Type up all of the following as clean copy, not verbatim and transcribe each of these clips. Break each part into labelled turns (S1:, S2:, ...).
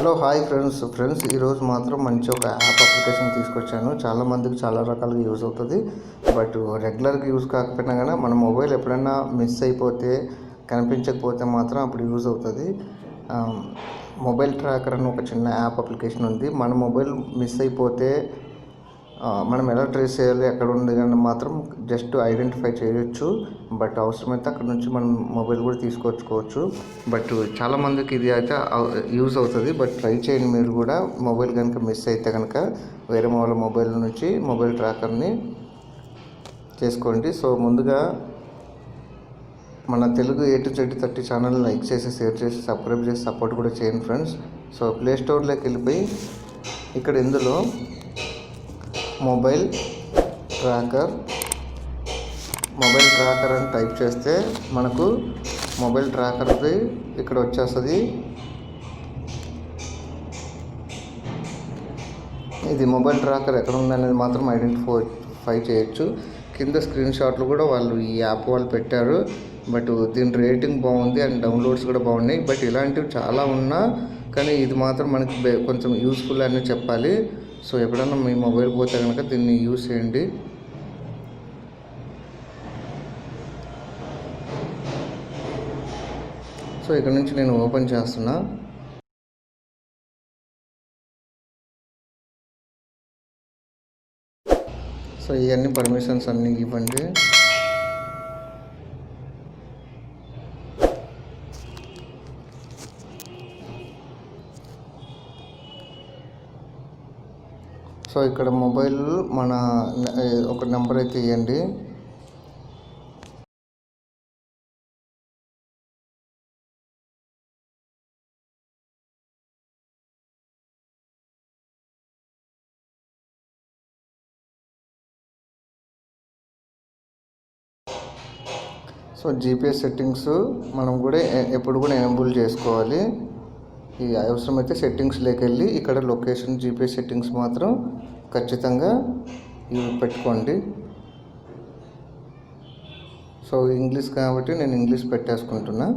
S1: Hello hi friends ఈరోజు మాత్రం మంచి ఒక యాప్ అప్లికేషన్ తీసుకొచ్చాను. చాలామందికి చాలా రకాలుగా యూజ్ అవుతుంది. బట్ రెగ్యులర్గా యూజ్ కాకపోయినా కానీ మన మొబైల్ ఎప్పుడైనా మిస్ అయిపోతే కనిపించకపోతే మాత్రం అప్పుడు యూజ్ అవుతుంది. మొబైల్ ట్రాకర్ అని ఒక చిన్న యాప్ అప్లికేషన్ ఉంది. మన మొబైల్ మిస్ అయిపోతే మనం ఎలా ట్రేస్ చేయాలి, ఎక్కడ ఉంది కానీ మాత్రం జస్ట్ ఐడెంటిఫై చేయొచ్చు. బట్ అవసరమైతే అక్కడ నుంచి మనం మొబైల్ కూడా తీసుకొచ్చుకోవచ్చు. బట్ చాలామందికి ఇది అయితే యూజ్ అవుతుంది. బట్ ట్రై చేయండి మీరు కూడా. మొబైల్ కనుక మిస్ అయితే కనుక వేరే వాళ్ళ మొబైల్ నుంచి మొబైల్ ట్రాకర్ని చేసుకోండి. సో ముందుగా మన Telugu A to Z channel like చేసి, షేర్ చేసి, సబ్స్క్రైబ్ చేసి సపోర్ట్ కూడా చేయండి ఫ్రెండ్స్. సో ప్లే స్టోర్లోకి వెళ్ళిపోయి ఇక్కడ ఇందులో మొబైల్ ట్రాకర్ అని టైప్ చేస్తే మనకు మొబైల్ ట్రాకర్ది ఇక్కడ వచ్చేస్తుంది. ఇది మొబైల్ ట్రాకర్ ఎక్కడ ఉందనేది మాత్రం ఐడెంటిఫై చేయొచ్చు. కింద స్క్రీన్ షాట్లు కూడా వాళ్ళు ఈ యాప్ వాళ్ళు పెట్టారు. బట్ దీని రేటింగ్ బాగుంది అండ్ డౌన్లోడ్స్ కూడా బాగున్నాయి. బట్ ఇలాంటివి చాలా ఉన్నా కానీ ఇది మాత్రం మనకి కొంచెం యూస్ఫుల్ అని చెప్పాలి. సో ఎప్పుడన్నా మీ మొబైల్ పోతే కనుక దీన్ని యూజ్ చేయండి. సో ఇక్కడ నుంచి నేను ఓపెన్ చేస్తున్నా. సో ఇవన్నీ పర్మిషన్స్ అన్నీ ఇవ్వండి. సో ఇక్కడ మొబైల్ మన ఒక నెంబర్ అయితే ఇవ్వండి. సో GPS సెట్టింగ్స్ మనం కూడా ఎప్పుడు కూడా ఎనేబుల్ చేసుకోవాలి. ఈ అవసరమైతే సెట్టింగ్స్లోకి వెళ్ళి ఇక్కడ లొకేషన్ GPS సెట్టింగ్స్ మాత్రం ఖచ్చితంగా ఇవి పెట్టుకోండి. సో ఇంగ్లీష్ కాబట్టి నేను ఇంగ్లీష్ పెట్టేసుకుంటున్నా.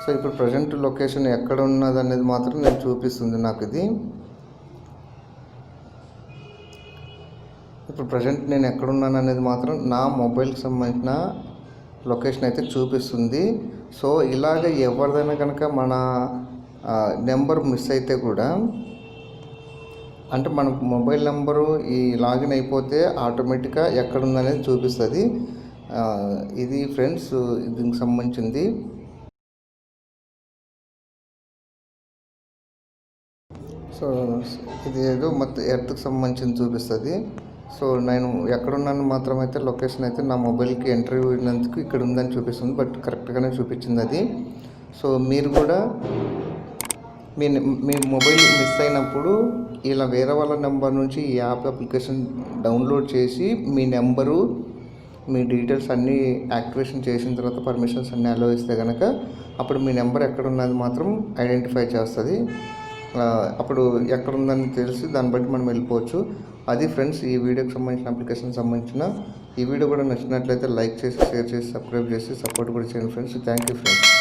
S1: సో ఇప్పుడు ప్రజెంట్ లొకేషన్ ఎక్కడ ఉన్నది అనేది మాత్రం నేను చూపిస్తుంది నాకు ఇది. ఇప్పుడు ప్రజెంట్ నేను ఎక్కడున్నాను అనేది మాత్రం నా మొబైల్కి సంబంధించిన లొకేషన్ అయితే చూపిస్తుంది. సో ఇలాగ ఎవరిదైనా కనుక మన నెంబర్ మిస్ అయితే కూడా, అంటే మన మొబైల్ నెంబరు ఈ లాగిన్ అయిపోతే ఆటోమేటిక్గా ఎక్కడుందనేది చూపిస్తుంది. ఇది ఫ్రెండ్స్ దీనికి సంబంధించింది. సో ఇది ఏదో మొత్తం ఎర్త్కి సంబంధించింది చూపిస్తుంది. సో నేను ఎక్కడున్నాను మాత్రం అయితే లొకేషన్ అయితే నా మొబైల్కి ఎంట్రీ అయినందుకు ఇక్కడ ఉందని చూపిస్తుంది. బట్ కరెక్ట్గానే చూపించింది అది. సో మీరు కూడా మీ మొబైల్ మిస్ అయినప్పుడు ఇలా వేరే వాళ్ళ నెంబర్ నుంచి ఈ యాప్ అప్లికేషన్ డౌన్లోడ్ చేసి మీ నెంబరు, మీ డీటెయిల్స్ అన్నీ యాక్టివేషన్ చేసిన తర్వాత పర్మిషన్స్ అన్నీ అలో ఇస్తే కనుక అప్పుడు మీ నెంబర్ ఎక్కడున్నది మాత్రం ఐడెంటిఫై చేస్తుంది. అప్పుడు ఎక్కడుందని తెలిసి దాన్ని బట్టి మనం వెళ్ళిపోవచ్చు. అది ఫ్రెండ్స్ ఈ వీడియోకి సంబంధించిన అప్లికేషన్ సంబంధించిన. ఈ వీడియో కూడా నచ్చినట్లయితే లైక్ చేసి, షేర్ చేసి, సబ్స్క్రైబ్ చేసి సపోర్ట్ కూడా చేయండి ఫ్రెండ్స్. Thank you friends.